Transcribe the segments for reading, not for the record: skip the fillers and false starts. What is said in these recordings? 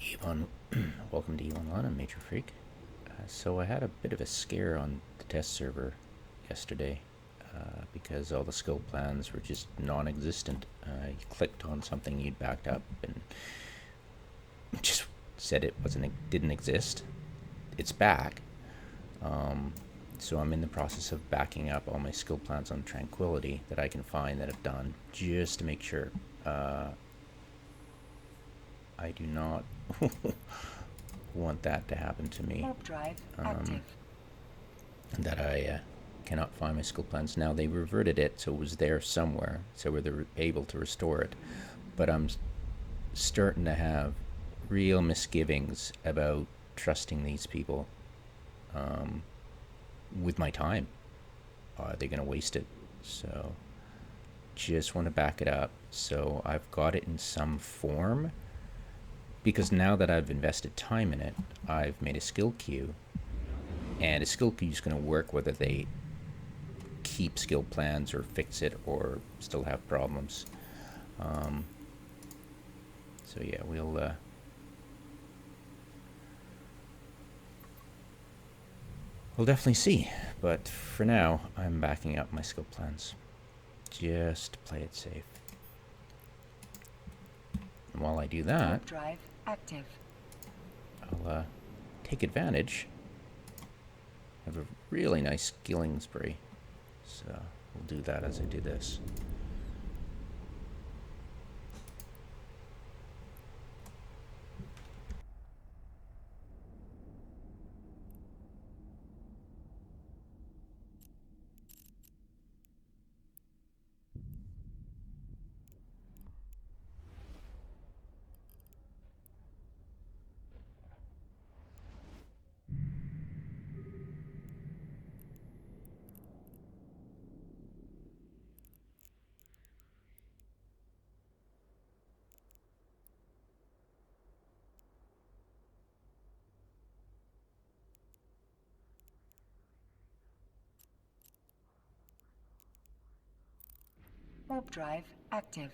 Yvonne, welcome to Yvonne Lon. I'm Major Freak. So I had a bit of a scare on the test server yesterday because all the scope plans were just non-existent. You clicked on something you'd backed up and just said didn't exist. It's back. So I'm in the process of backing up all my skill plans on Tranquility that I can find that I've done just to make sure. I do not want that to happen to me. Warp drive active. That I cannot find my skill plans. Now they reverted it, so it was there somewhere, so we're able to restore it. But I'm starting to have real misgivings about trusting these people with my time. Are they going to waste it? So just want to back it up. So I've got it in some form, because now that I've invested time in it, I've made a skill queue, and a skill queue is going to work whether they keep skill plans or fix it or still have problems. So yeah, we'll definitely see. But for now, I'm backing up my skill plans just to play it safe. And while I do that, Warp drive active. I'll take advantage of a really nice skilling spree. So we'll do that as I do this. Warp drive active.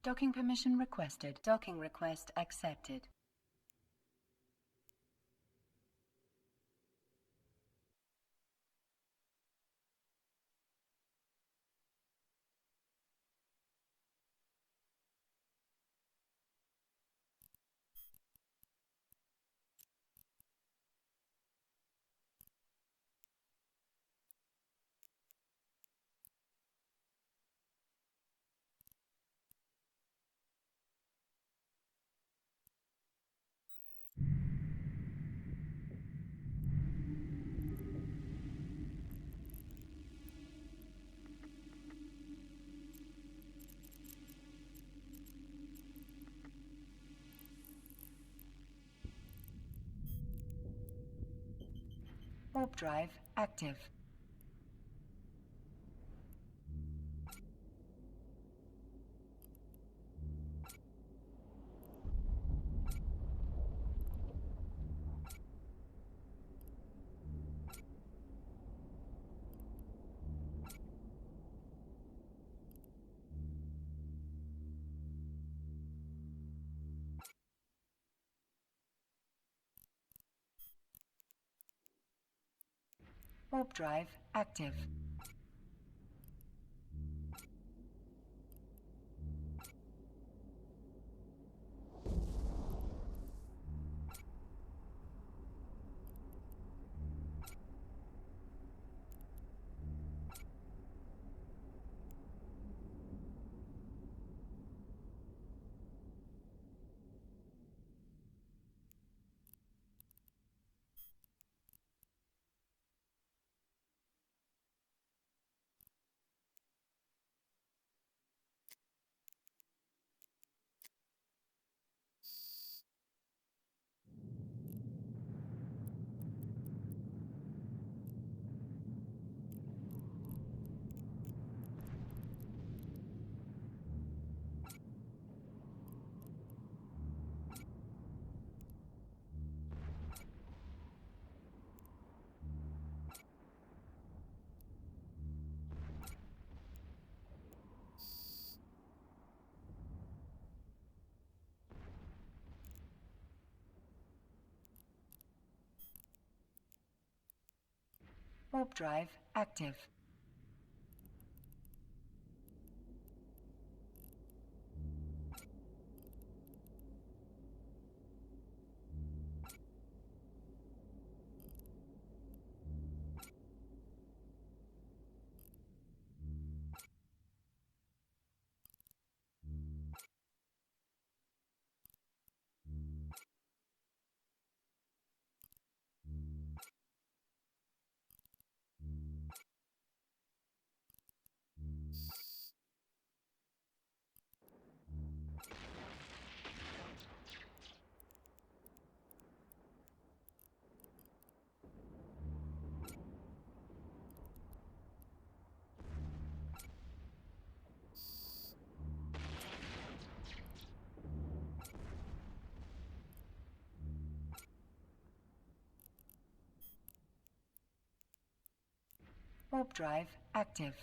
Docking permission requested. Docking request accepted. Warp drive active. Warp drive active. Warp drive active. Warp drive active.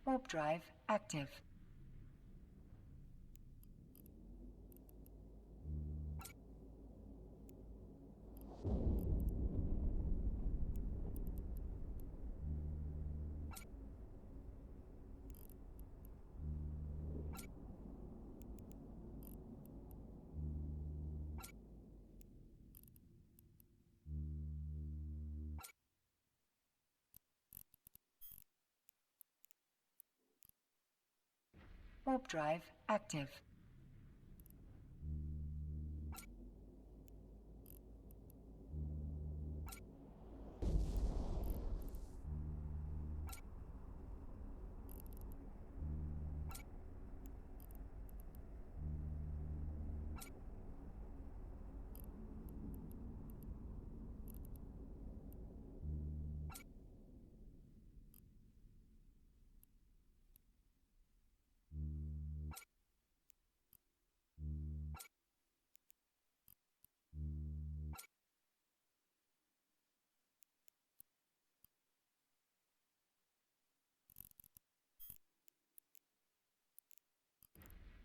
Warp drive active. Warp drive active.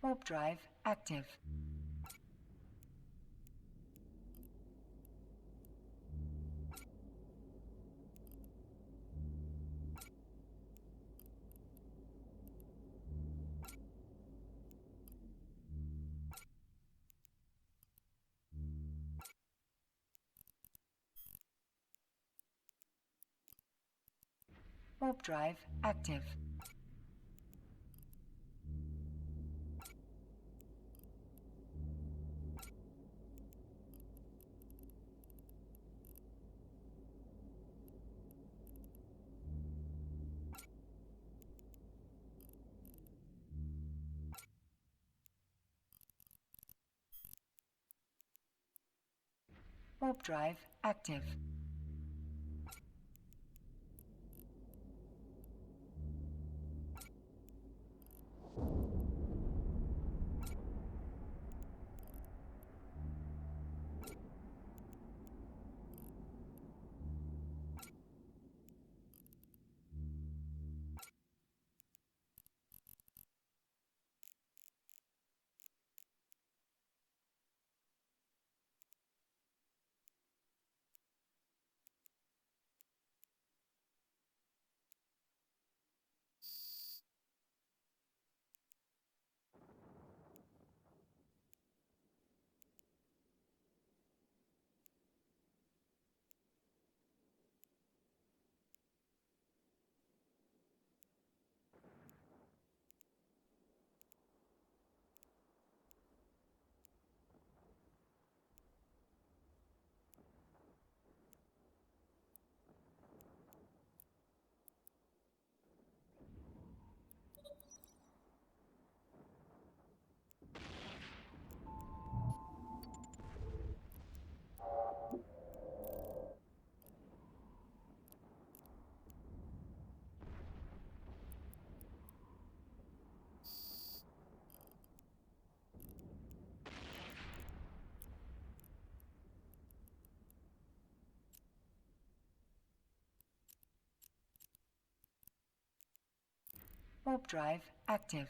Warp drive active. Warp drive active. Warp drive active. Warp drive active.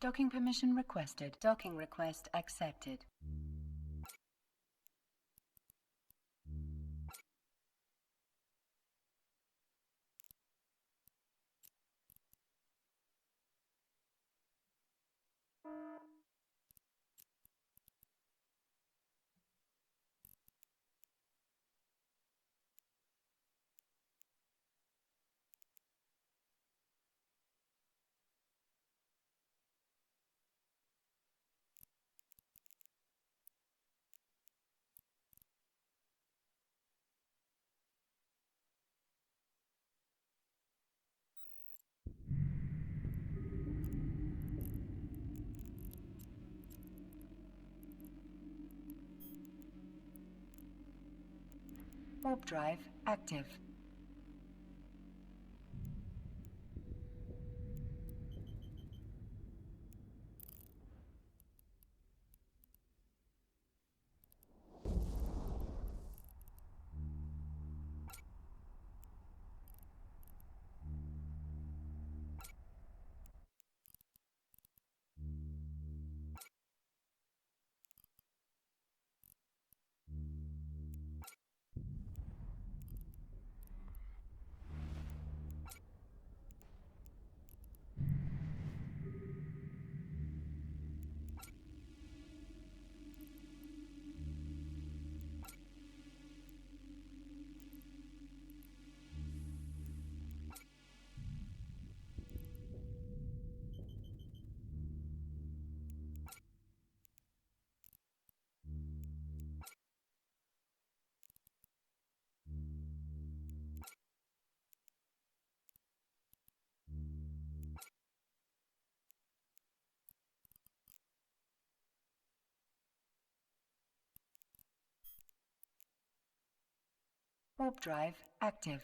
Docking permission requested. Docking request accepted. Warp drive active. Warp drive active.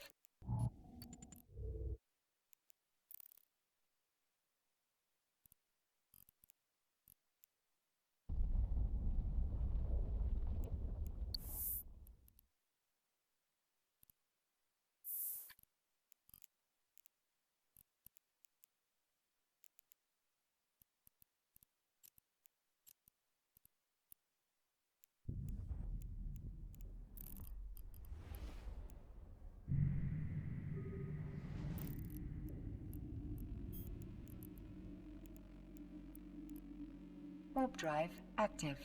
Warp drive active.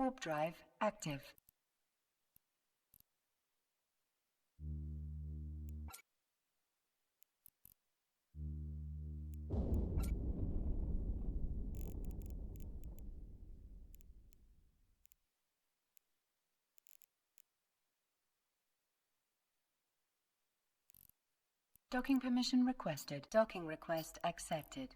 Warp drive active. Docking permission requested. Docking request accepted.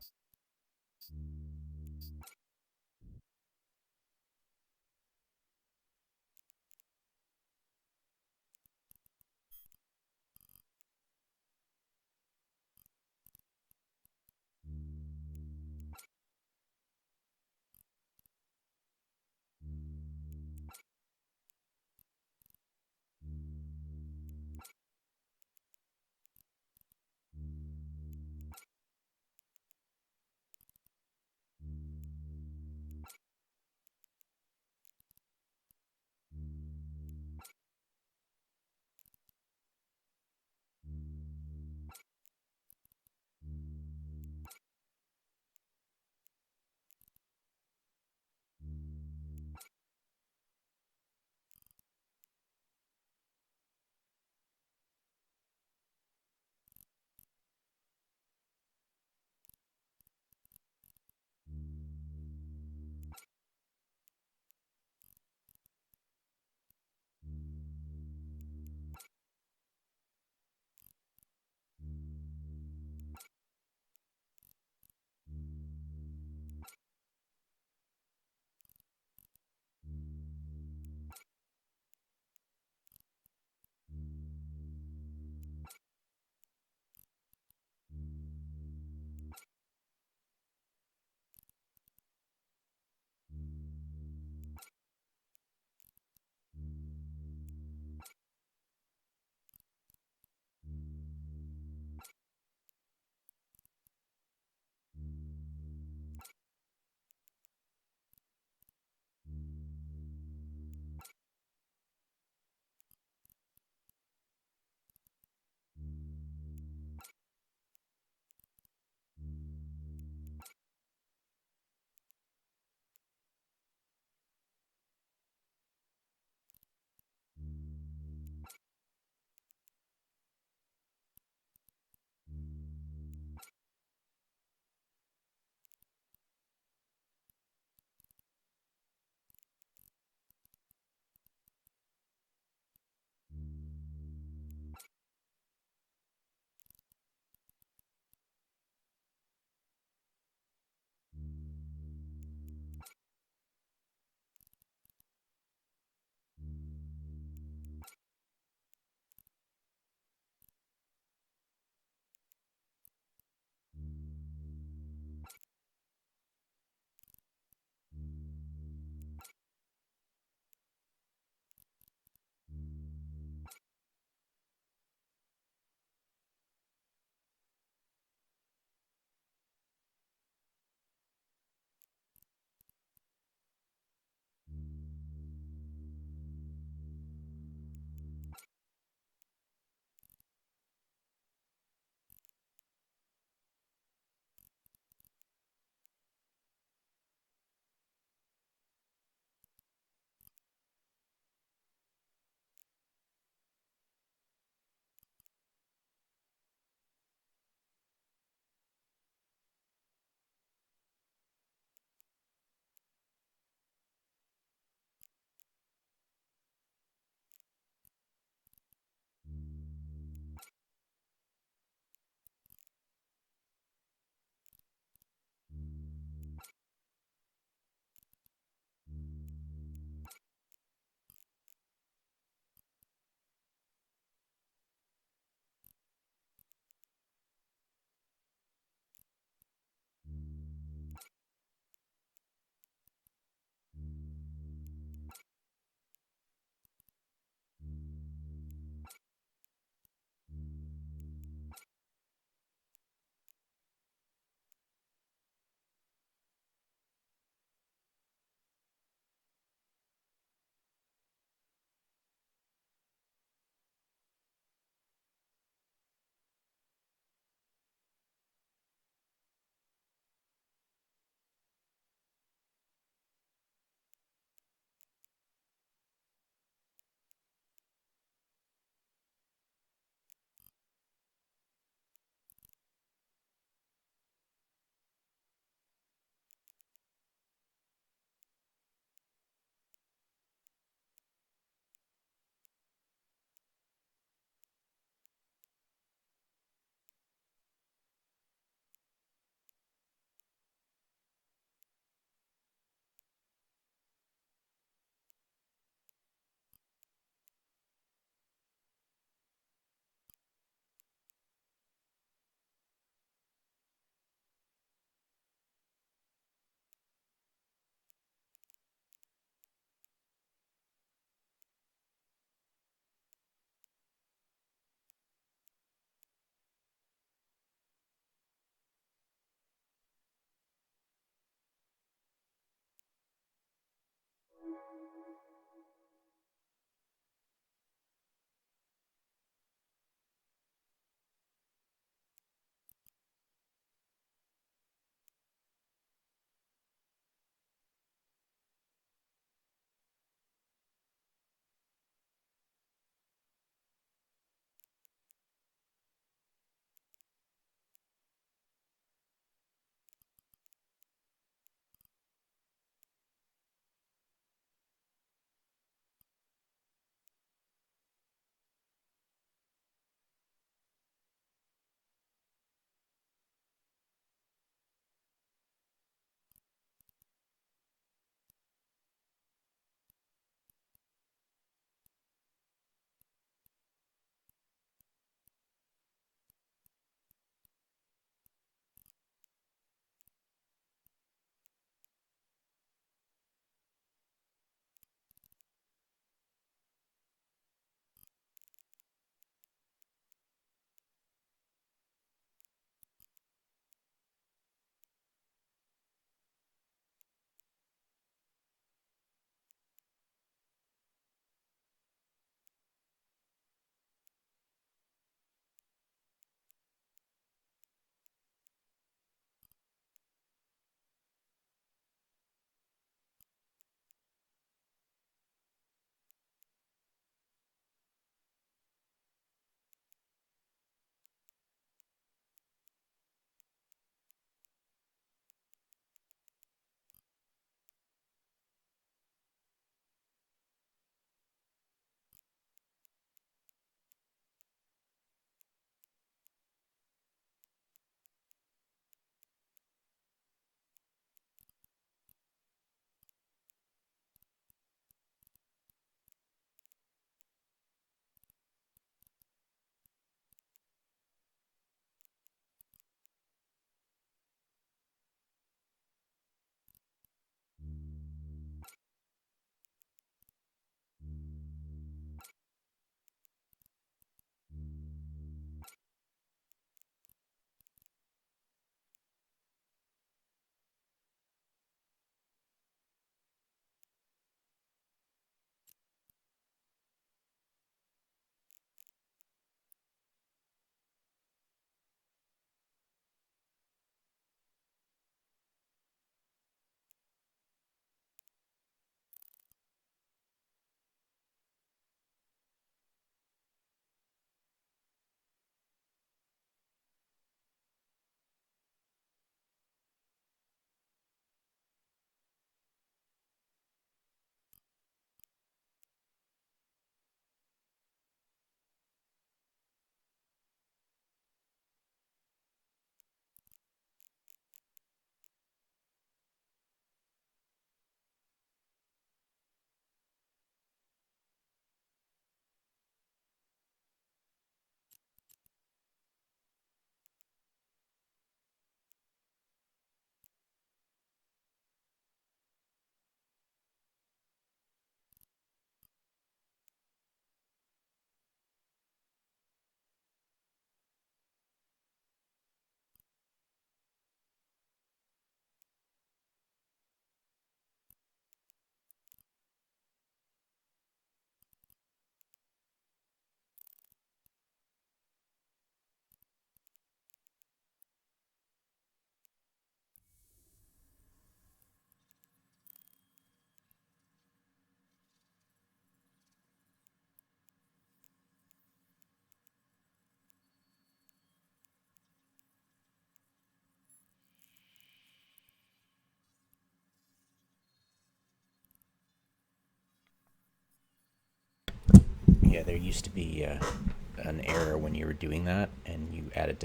Yeah, there used to be an error when you were doing that, and you wanted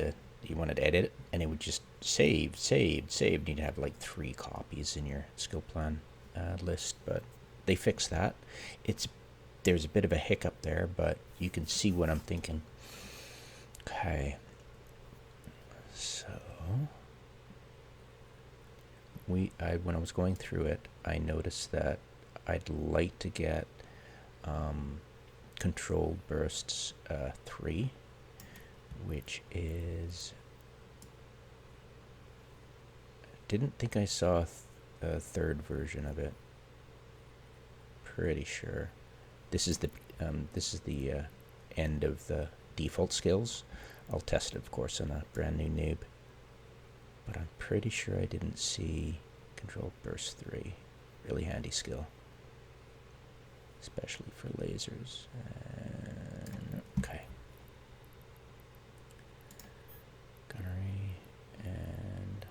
to edit it, and it would just save. You'd have like 3 copies in your skill plan list, but they fixed that. There's a bit of a hiccup there, but you can see what I'm thinking. Okay, so when I was going through it, I noticed that I'd like to get controlled bursts 3, which is, didn't think I saw a third version of it. Pretty sure this is the end of the default skills. I'll test it, of course, on a brand new noob, but I'm pretty sure I didn't see controlled burst 3. Really handy skill, especially for lasers. Okay. Gunnery, and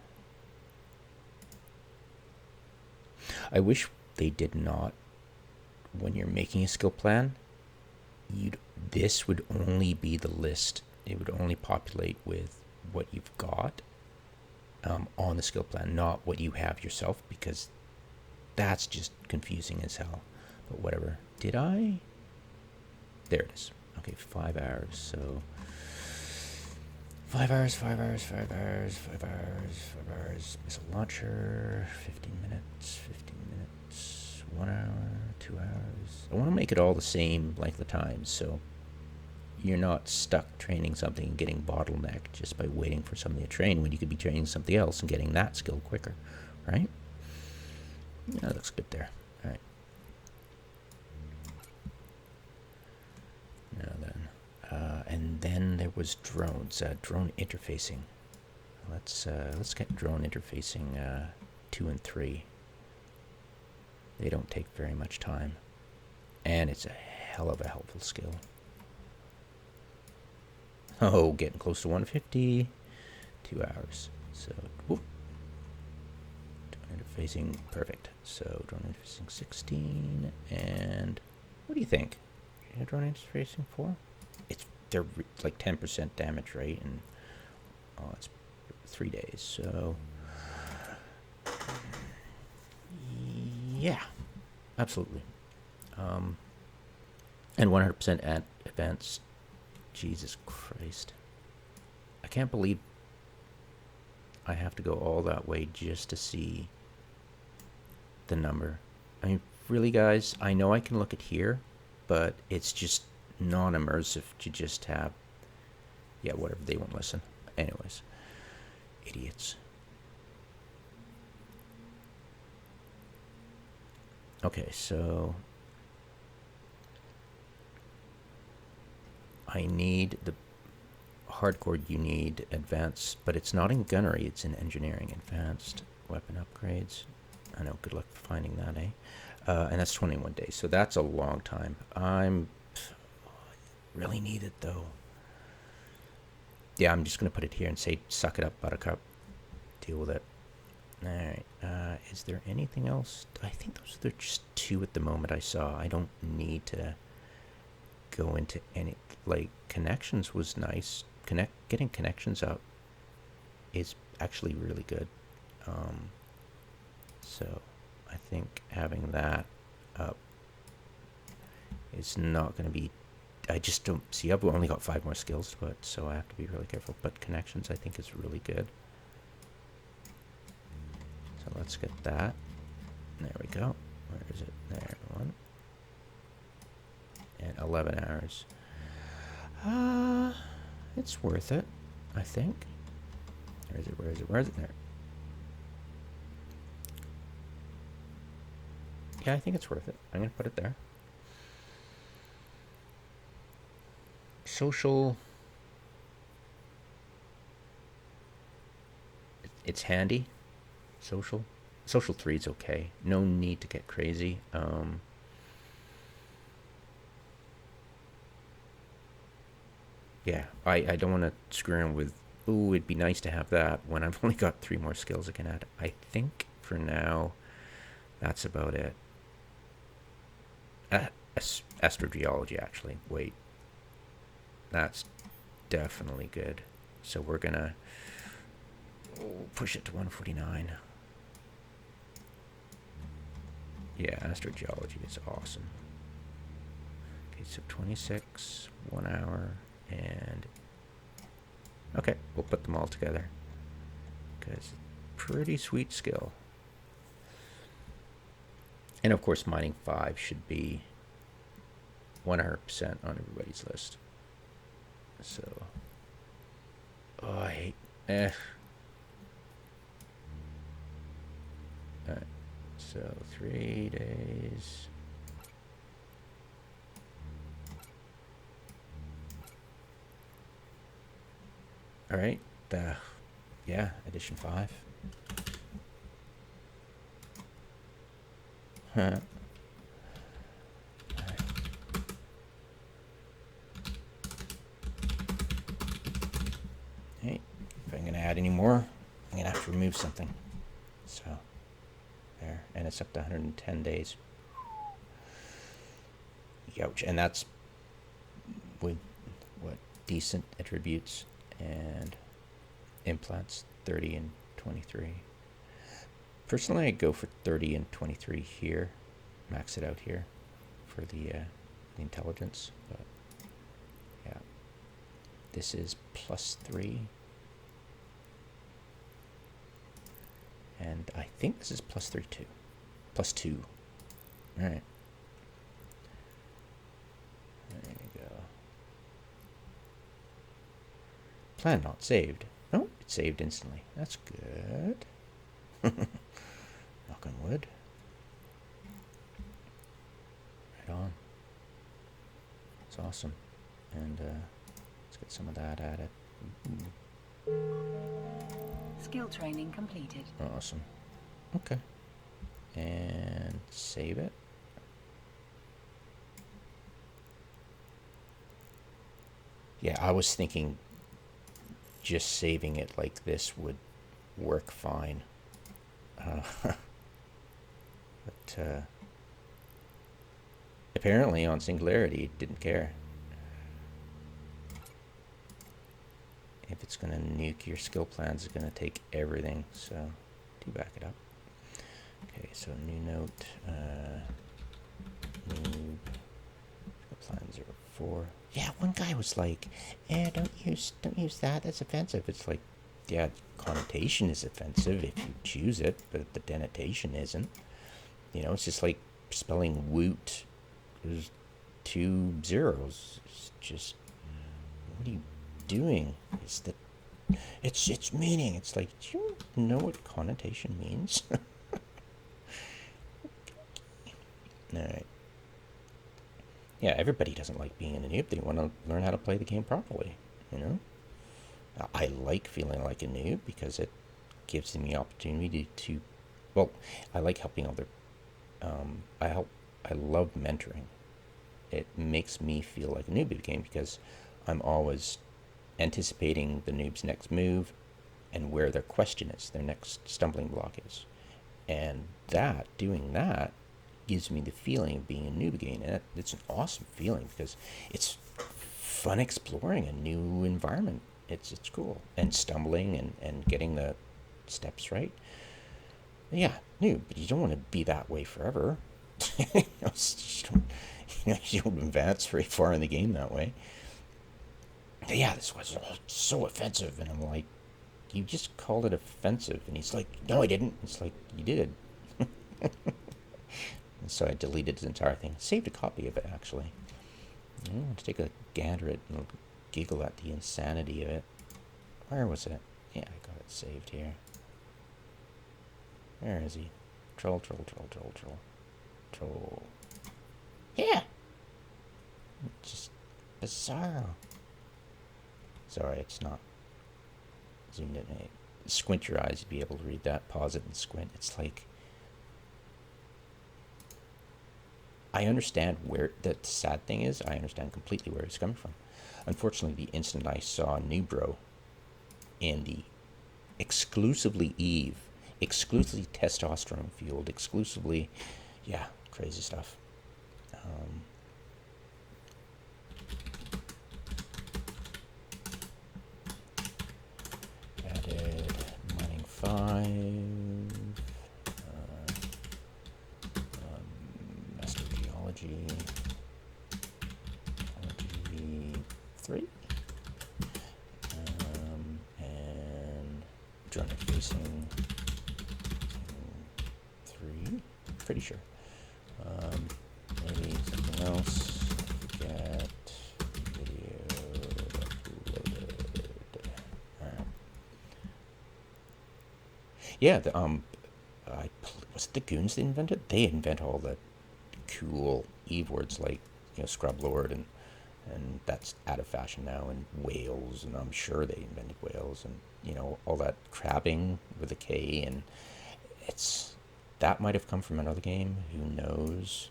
I wish they did not, when you're making a skill plan, this would only be the list. It would only populate with what you've got on the skill plan, not what you have yourself, because that's just confusing as hell. But whatever. Did I? There it is. Okay, 5 hours. So 5 hours. Missile launcher, 15 minutes. 1 hour, 2 hours. I want to make it all the same length of time, so you're not stuck training something and getting bottlenecked just by waiting for something to train when you could be training something else and getting that skill quicker, right? Yeah, that looks good there. All right. Now then, and then there was drones, drone interfacing. Let's get drone interfacing 2 and 3. They don't take very much time, and it's a hell of a helpful skill. Oh, getting close to 150. 2 hours. So, whoop. Drone interfacing, perfect. So, drone interfacing 16, and what do you think? Drone interfacing 4? They're like 10% damage rate, and it's 3 days. So, yeah, absolutely. And 100% at advanced. Jesus Christ. I can't believe I have to go all that way just to see the number. I mean, really, guys, I know I can look at here, but it's just non-immersive to just have, yeah, whatever, they won't listen. Anyways, idiots. Okay, so I need the hardcore, you need advanced, but it's not in gunnery, it's in engineering. Advanced weapon upgrades. I know, good luck finding that, eh? And that's 21 days, so that's a long time. Really need it, though. Yeah, I'm just going to put it here and say, suck it up, buttercup. Deal with it. Alright, is there anything else? I think those are just 2 at the moment I saw. I don't need to go into any, like, connections was nice. Getting connections up is actually really good. So I think having that up is not going to be, I just don't see, I've only got 5 more skills to put, so I have to be really careful. But connections I think is really good. So let's get that. There we go. Where is it? There, 1. And 11 hours. It's worth it, I think. Where is it? There. Yeah, I think it's worth it. I'm going to put it there. Social. It's handy. Social 3 is okay. No need to get crazy. Yeah, I don't want to screw around with, ooh, it'd be nice to have that when I've only got 3 more skills I can add. I think for now, that's about it. Astrogeology, actually. Wait. That's definitely good. So we're gonna push it to 149. Yeah, astrogeology is awesome. Okay, so 26, 1 hour, and okay, we'll put them all together because pretty sweet skill. And of course, mining 5 should be 100% on everybody's list. So, oh, I hate, Alright, so 3 days. Alright, yeah, edition 5. Huh. Hey, if I'm gonna add any more, I'm gonna have to remove something. So, there, and it's up to 110 days. Youch, and that's with what, decent attributes and implants 30 and 23. Personally, I go for 30 and 23 here, max it out here for the intelligence. But yeah, this is +3, and I think this is +3 too, +2. All right. There you go. Plan not saved. Oh, it saved instantly. That's good. Knock on wood. Right on. It's awesome. And let's get some of that added. Skill training completed. Awesome. Okay. And save it. Yeah, I was thinking just saving it like this would work fine. But apparently on Singularity it didn't care. If it's going to nuke your skill plans, it's going to take everything. So do back it up. Okay, so new note. New plan 04. Yeah, one guy was like, don't use that, that's offensive. It's like, yeah, connotation is offensive if you choose it, but the denotation isn't. You know, it's just like spelling woot. There's 2 zeros. It's just, what are you doing? It's that it's meaning. It's like, do you know what connotation means? Alright. Yeah, everybody doesn't like being a noob. They want to learn how to play the game properly, you know? I like feeling like a noob because it gives them the opportunity to, well, I like helping other, I love mentoring. It makes me feel like a noob at the game because I'm always anticipating the noob's next move and where their question is, their next stumbling block is. And doing that, gives me the feeling of being a noob again. And it's an awesome feeling because it's fun exploring a new environment. It's cool. And stumbling and getting the steps right. Yeah, noob, but you don't want to be that way forever. you don't advance very far in the game that way. But yeah, this was so offensive. And I'm like, you just called it offensive. And he's like, no, I didn't. It's like, you did. And so I deleted the entire thing. Saved a copy of it, actually. I want to take a gander at it and giggle at the insanity of it. Where was it? Yeah, I got it saved here. Where is he? Troll. Yeah! Just bizarre. Sorry, it's not zoomed in. Squint your eyes, you'd be able to read that. Pause it and squint. It's like, I understand where the sad thing is. I understand completely where it's coming from. Unfortunately, the instant I saw Nubro in the exclusively Eve, exclusively testosterone fueled, exclusively, yeah, crazy stuff. 5, Master Geology 3, and Journal Facing 3, pretty sure. Maybe something else. Get video uploaded. Yeah, was it the goons that invented? They invent all the cool Eve words like, Scrub Lord, and that's out of fashion now, and whales, and I'm sure they invented whales, and all that crabbing with a K, and that might have come from another game, who knows?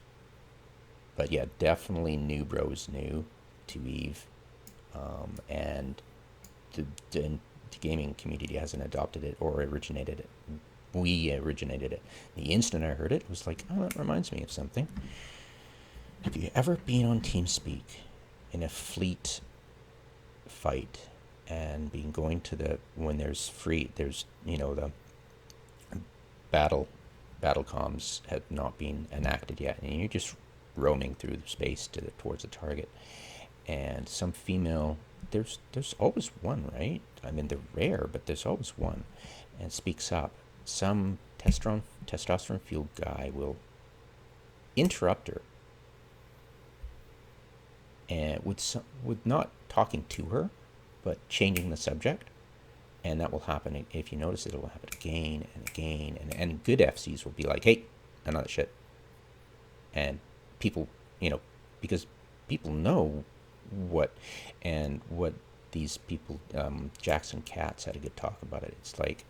But yeah, definitely New Bros new to Eve, and the gaming community hasn't adopted it or originated it. We originated it. The instant I heard it, it was like, oh, that reminds me of something. Have you ever been on TeamSpeak in a fleet fight and been going to when there's the battle comms had not been enacted yet, and you're just roaming through space towards the target, and some female, there's always one, right? I mean, they're rare, but there's always one, and speaks up. Some testosterone fueled guy will interrupt her, and with not talking to her, but changing the subject. And that will happen, if you notice it will happen again and again, and good FCs will be like, hey, none of that shit. And people, because people know what these people, Jackson Katz had a good talk about it. It's like,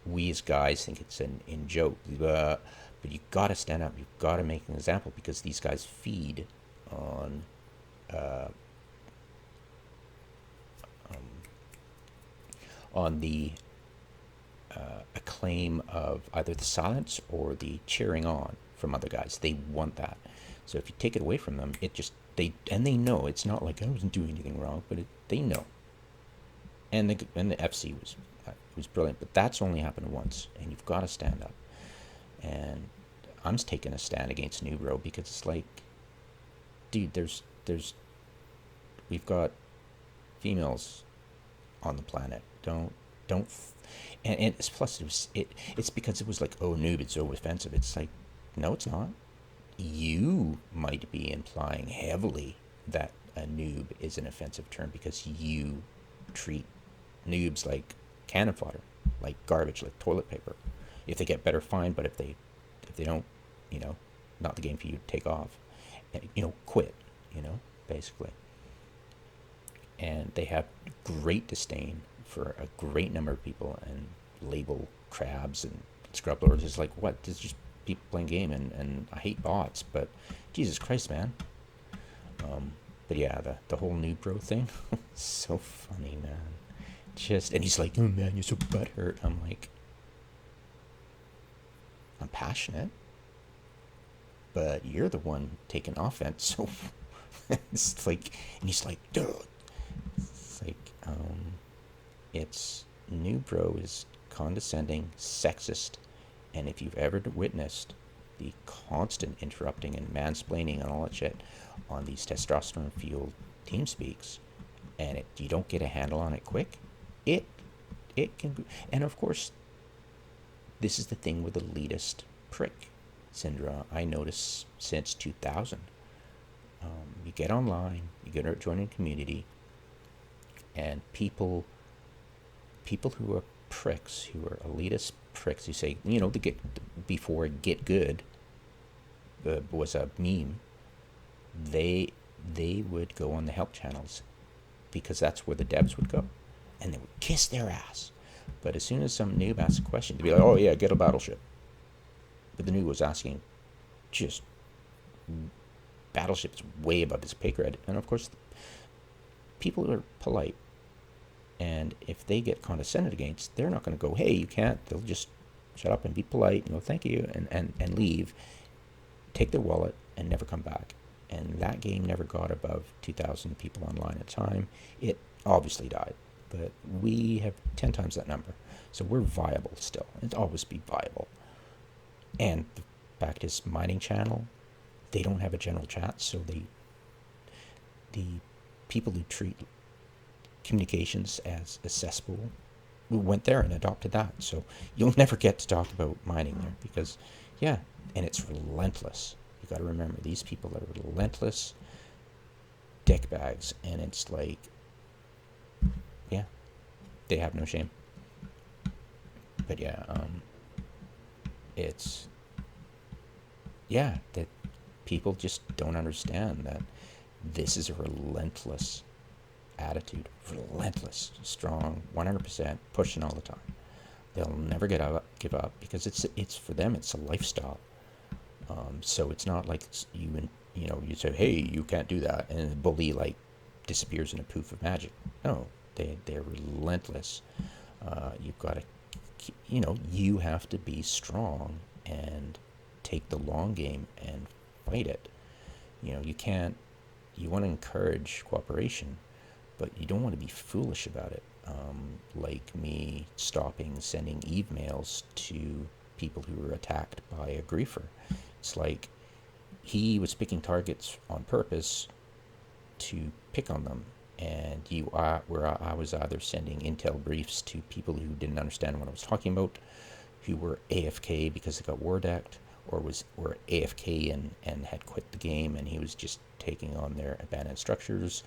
we as guys think it's in joke, but you gotta stand up, you've gotta make an example, because these guys feed on the acclaim of either the silence or the cheering on from other guys. They want that. So if you take it away from them, they know. It's not like I wasn't doing anything wrong, but they know. And the FC was brilliant, but that's only happened once, and you've got to stand up. And I'm taking a stand against New Bro, because it's like, dude, we've got females on the planet. Don't, and it's plus it's because it was like, oh, noob, it's so offensive. It's like, no, it's not. You might be implying heavily that a noob is an offensive term because you treat noobs like cannon fodder, like garbage, like toilet paper. If they get better, fine, but if they don't, not the game for you to take off, and, quit, basically. And they have great disdain for a great number of people, and label crabs and scrub lords is like, what? It's just people playing game, and I hate bots, but Jesus Christ, man. But yeah, the whole new bro thing, so funny, man. And he's like, oh man, you're so butthurt. I'm like, I'm passionate, but you're the one taking offense. So it's like, and he's like, dude. It's like, it's new bro is condescending, sexist, and if you've ever witnessed the constant interrupting and mansplaining and all that shit on these testosterone-fueled team speaks, and you don't get a handle on it quick, it can. And of course, this is the thing with elitist prick syndrome. I noticed since 2000. You get online, you get join a community, and people who are pricks, who are elitist pricks, who say, before get good was a meme, they would go on the help channels, because that's where the devs would go, and they would kiss their ass. But as soon as some noob asks a question, they'd be like, oh yeah, get a battleship. But the noob was asking just battleships way above his pay grade. And of course, people are polite, and if they get condescended against, they're not going to go, hey, you can't. They'll just shut up and be polite and go, thank you, and leave, take their wallet, and never come back. And that game never got above 2,000 people online at a time. It obviously died. but we have 10 times that number. So we're viable still. It'll always be viable. And the fact is, mining channel, they don't have a general chat, so the people who treat communications as a cesspool, we went there and adopted that. So you'll never get to talk about mining there because, yeah, and it's relentless. You got to remember, these people are relentless dickbags, and it's like, yeah, they have no shame. But yeah, it's, yeah, that people just don't understand that this is a relentless attitude, relentless, strong, 100%, pushing all the time. They'll never give up because it's for them, it's a lifestyle. So it's not like you say, hey, you can't do that, and the bully like disappears in a poof of magic. No, they're relentless. You've got to, you have to be strong and take the long game and fight it. You can't. You want to encourage cooperation, but you don't want to be foolish about it. Like me stopping sending emails to people who were attacked by a griefer. It's like he was picking targets on purpose to pick on them, and I was either sending intel briefs to people who didn't understand what I was talking about, who were AFK because they got war decked, or were AFK and had quit the game, and he was just taking on their abandoned structures,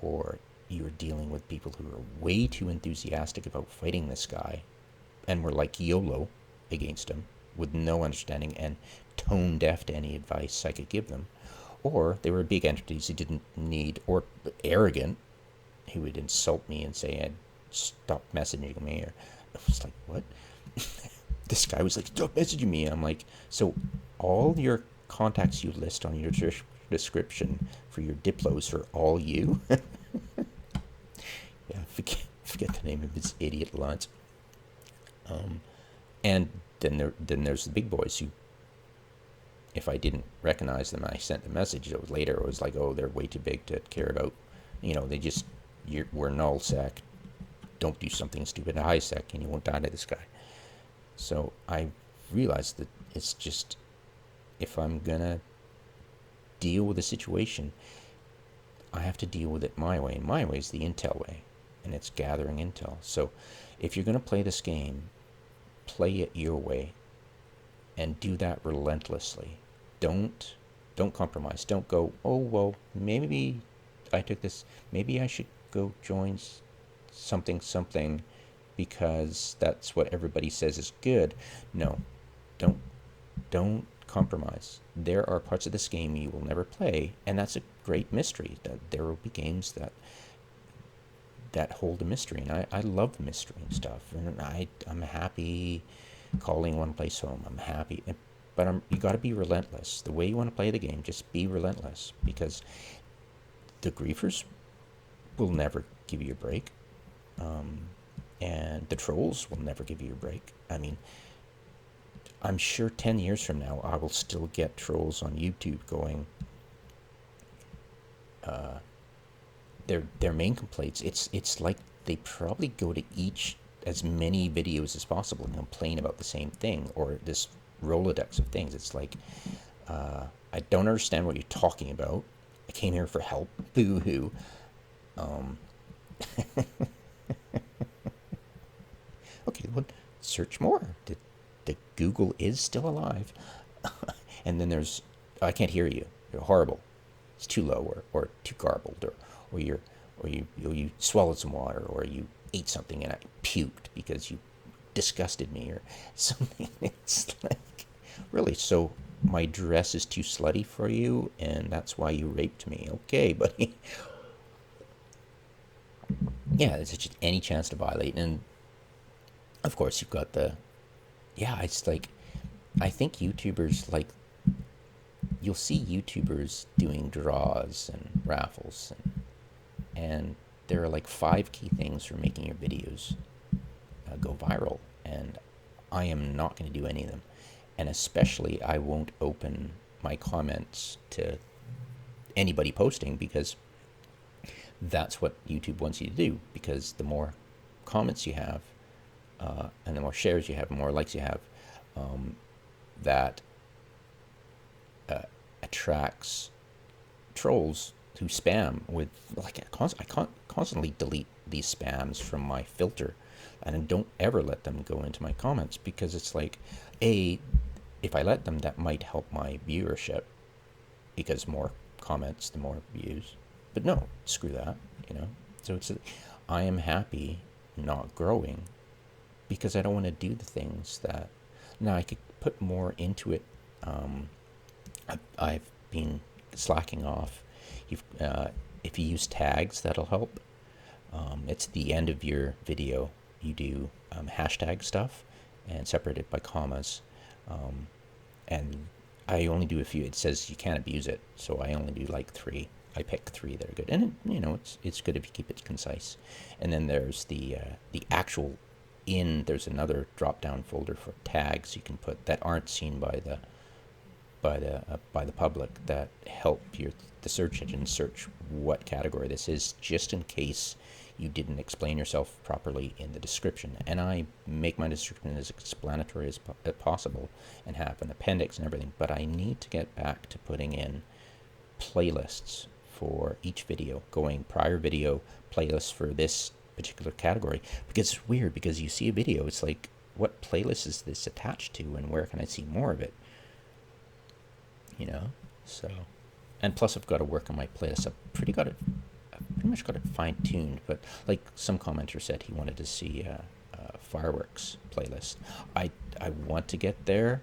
or you were dealing with people who were way too enthusiastic about fighting this guy and were like YOLO against him with no understanding and tone deaf to any advice I could give them. Or they were big entities who didn't need, or arrogant, who would insult me and say I'd stop messaging me. Or I was like, what? This guy was like, stop messaging me. I'm like, so all your contacts you list on your description for your Diplos are all you? Yeah, forget the name of this idiot lunch. And then there's the big boys who, if I didn't recognize them, I sent the message. It was later. It was like, oh, they're way too big to care about. They just, we're null sec. Don't do something stupid at high sec, and you won't die to this guy. So I realized that it's just, if I'm gonna deal with a situation, I have to deal with it my way. And my way is the intel way, and it's gathering intel. So if you're gonna play this game, play it your way, and do that relentlessly. Don't compromise. Don't go, oh, well, maybe I took this, maybe I should go join something because that's what everybody says is good. No, don't compromise. There are parts of this game you will never play, and that's a great mystery. There will be games that hold a mystery, and I love mystery and stuff, and I'm happy calling one place home. I'm happy, but you got to be relentless. The way you want to play the game, just be relentless, because the griefers will never give you a break, and the trolls will never give you a break. I mean, I'm sure 10 years from now, I will still get trolls on YouTube going, their main complaints, it's like they probably go to as many videos as possible and complain about the same thing, or this Rolodex of things. It's like, I don't understand what you're talking about. I came here for help. Boo-hoo. Okay, well, search more. The Google is still alive. And then there's, I can't hear you. You're horrible. It's too low, or too garbled, or you swallowed some water, or you ate something and I puked because you disgusted me, or something. It's like, really, so my dress is too slutty for you, and that's why you raped me. Okay, buddy. Yeah, it's just any chance to violate. And of course you've got it's like, I think YouTubers, like, you'll see YouTubers doing draws and raffles, and there are like 5 key things for making your videos go viral, and I am not going to do any of them. And especially, I won't open my comments to anybody posting, because that's what YouTube wants you to do, because the more comments you have, and the more shares you have, the more likes you have, that attracts trolls who spam with, like, I can't constantly delete these spams from my filter, and I don't ever let them go into my comments, because it's like, if I let them, that might help my viewership, because more comments, the more views. But no, screw that, you know. So I am happy not growing, because I don't want to do the things that, now I could put more into it. I've been slacking off. If you use tags, that'll help. It's the end of your video. You do hashtag stuff and separate it by commas. And I only do a few. It says you can't abuse it, so I only do like 3. I pick 3 that are good, and you know, it's good if you keep it concise. And then there's the actual there's another drop down folder for tags you can put that aren't seen by the public, that help the search engine search what category this is, just in case you didn't explain yourself properly in the description. And I make my description as explanatory as possible and have an appendix and everything, but I need to get back to putting in playlists for each video, going prior video, playlists for this particular category, because it's weird, because you see a video, it's like, what playlist is this attached to, and where can I see more of it? You know, so, and plus I've got to work on my playlist. I've pretty much got it fine-tuned, but like some commenter said, he wanted to see a fireworks playlist. I want to get there.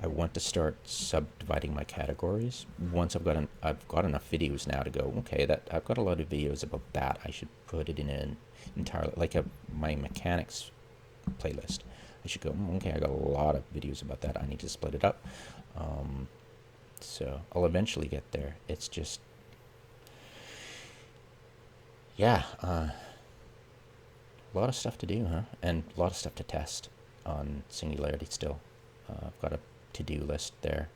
I want to start subdividing my categories. Once I've got enough videos now to go, okay, that I've got a lot of videos about that, I should put it in an entirely, like my mechanics playlist. I should go, okay, I got a lot of videos about that, I need to split it up. So I'll eventually get there. It's just, yeah, a lot of stuff to do, huh? And a lot of stuff to test on Singularity still. I've got a to-do list there.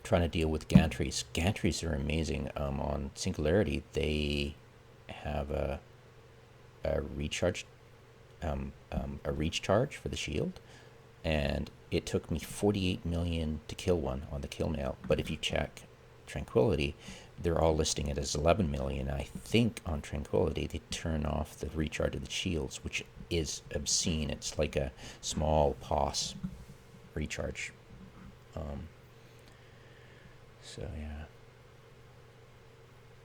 Trying to deal with gantries. Gantries are amazing. On Singularity, they have a recharge, a reach charge for the shield, and it took me 48 million to kill one on the kill mail. But if you check Tranquility, they're all listing it as 11 million. I think on Tranquility they turn off the recharge of the shields, which is obscene. It's like a small POS recharge. So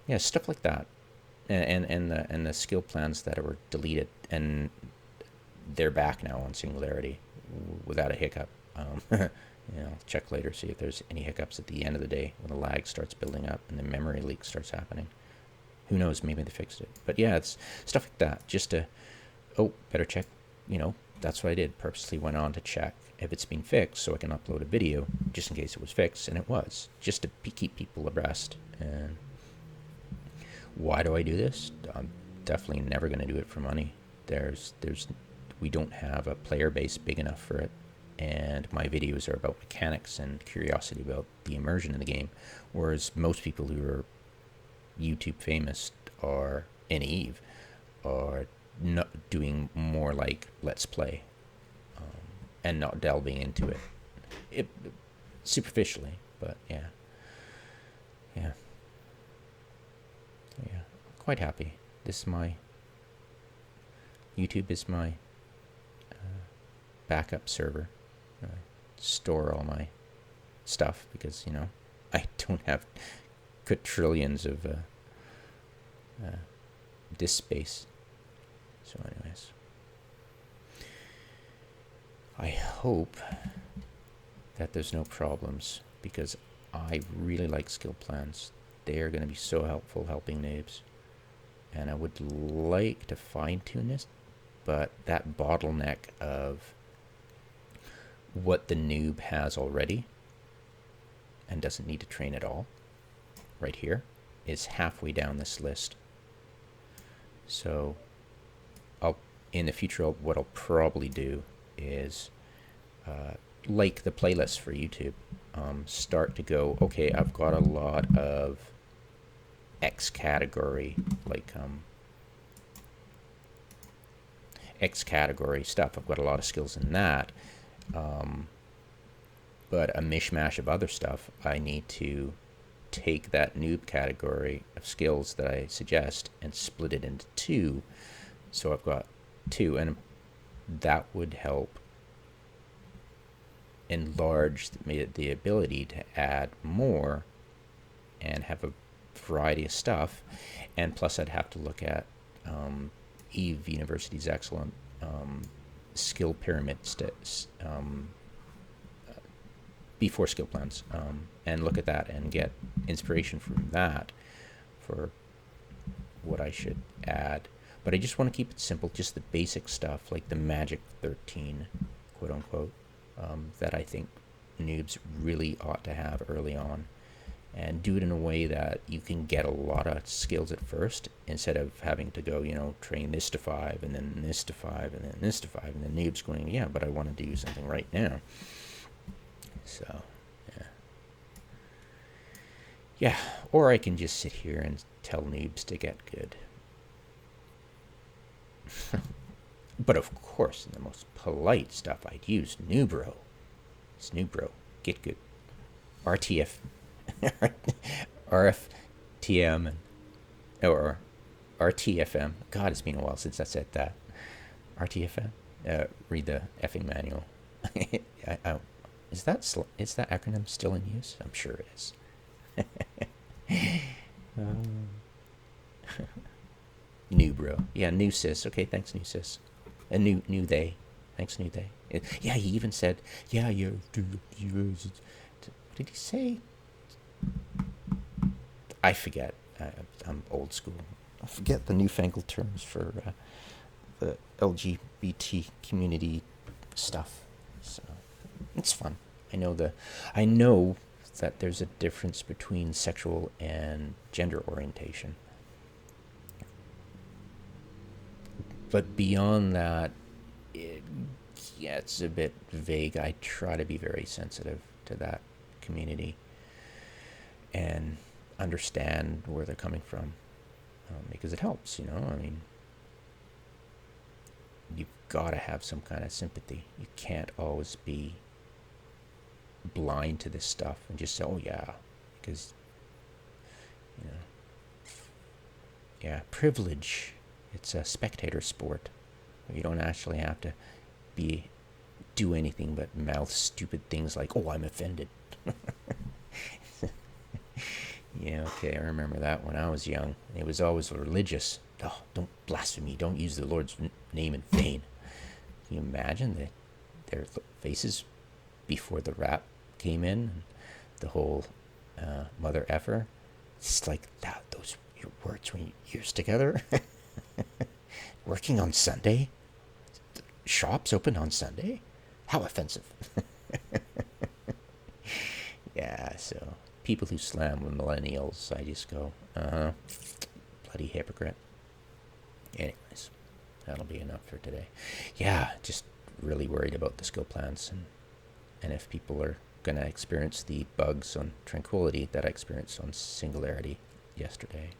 yeah, stuff like that, and the skill plans that were deleted, and they're back now on Singularity without a hiccup. I'll check later, see if there's any hiccups at the end of the day when the lag starts building up and the memory leak starts happening. Who knows, maybe they fixed it. But yeah, it's stuff like that, just to, better check, that's what I did. Purposely went on to check if it's been fixed so I can upload a video just in case it was fixed, and it was, just to keep people abreast. And why do I do this? I'm definitely never going to do it for money. We don't have a player base big enough for it, and my videos are about mechanics and curiosity about the immersion in the game, whereas most people who are YouTube famous and Eve are not doing more like Let's Play, and not delving into it superficially. But yeah, quite happy. YouTube is my backup server. Store all my stuff, because I don't have quadrillions of disk space. So anyways, I hope that there's no problems, because I really like skill plans. They are going to be so helpful helping noobs, and I would like to fine-tune this, but that bottleneck of what the noob has already and doesn't need to train at all right here is halfway down this list. So in the future, what I'll probably do is like the playlist for YouTube, start to go, okay, I've got a lot of X category, like X category stuff. I've got a lot of skills in that. But a mishmash of other stuff, I need to take that noob category of skills that I suggest and split it into two. So I've got two, and that would help enlarge the ability to add more and have a variety of stuff. And plus I'd have to look at Eve University's excellent skill pyramid before skill plans, and look at that and get inspiration from that for what I should add. But I just want to keep it simple, just the basic stuff like the Magic 13, quote unquote, that I think noobs really ought to have early on, and do it in a way that you can get a lot of skills at first instead of having to go, train this to 5 and then this to 5 and then this to 5, and the noobs going, yeah, but I want to do something right now. So, yeah, or I can just sit here and tell noobs to get good. But of course, in the most polite stuff, I'd use Noobro. It's Noobro. Get good. RTF. RFTM or RTFM. God, it's been a while since I said that. RTFM. Read the effing manual. Is that acronym still in use? I'm sure it is. New bro. Yeah, new sis. Okay, thanks, new sis. And new they. Thanks, new they. Yeah, he even said, yeah, you. What did he say? I forget. I'm old school. I forget the newfangled terms for the LGBT community stuff. So it's fun. I know that there's a difference between sexual and gender orientation. But beyond that, it's a bit vague. I try to be very sensitive to that community and understand where they're coming from, because it helps, I mean, you've got to have some kind of sympathy. You can't always be blind to this stuff and just say, oh yeah, because, privilege. It's a spectator sport where you don't actually have to do anything but mouth stupid things like, oh, I'm offended. Yeah, okay, I remember that when I was young. It was always religious. Oh, don't blaspheme, don't use the Lord's name in vain. Can you imagine their faces before the rap came in, and the whole mother effer? It's like that, those your words when you ears together. Working on Sunday? Shops open on Sunday? How offensive. Yeah, so people who slam with millennials, I just go, bloody hypocrite. Anyways, that'll be enough for today. Yeah, just really worried about the skill plans, and if people are going to experience the bugs on Tranquility that I experienced on Singularity yesterday.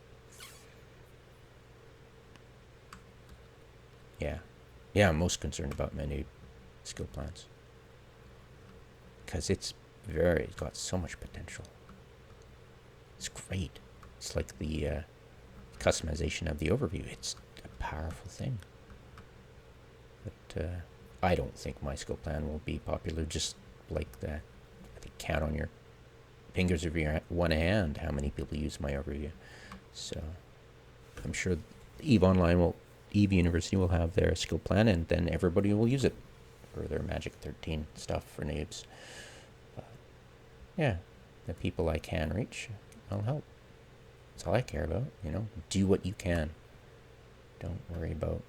Yeah, I'm most concerned about my new skill plans, because it's got so much potential. It's great. It's like the customization of the overview. It's a powerful thing. But I don't think my skill plan will be popular, just like that. I think count on your fingers of your one hand how many people use my overview. So I'm sure Eve University will have their skill plan, and then everybody will use it for their Magic 13 stuff for noobs. But yeah, the people I can reach, I'll help. That's all I care about, do what you can. Don't worry about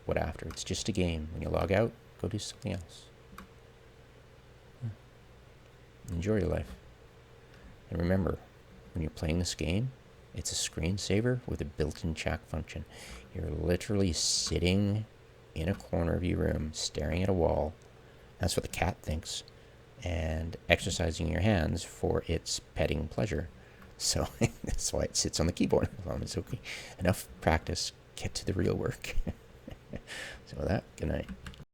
what after. It's just a game. When you log out, go do something else. Enjoy your life. And remember, when you're playing this game, it's a screensaver with a built-in chat function. You're literally sitting in a corner of your room, staring at a wall. That's what the cat thinks. And exercising your hands for its petting pleasure. So that's why it sits on the keyboard. It's okay. Enough practice. Get to the real work. So with that, good night.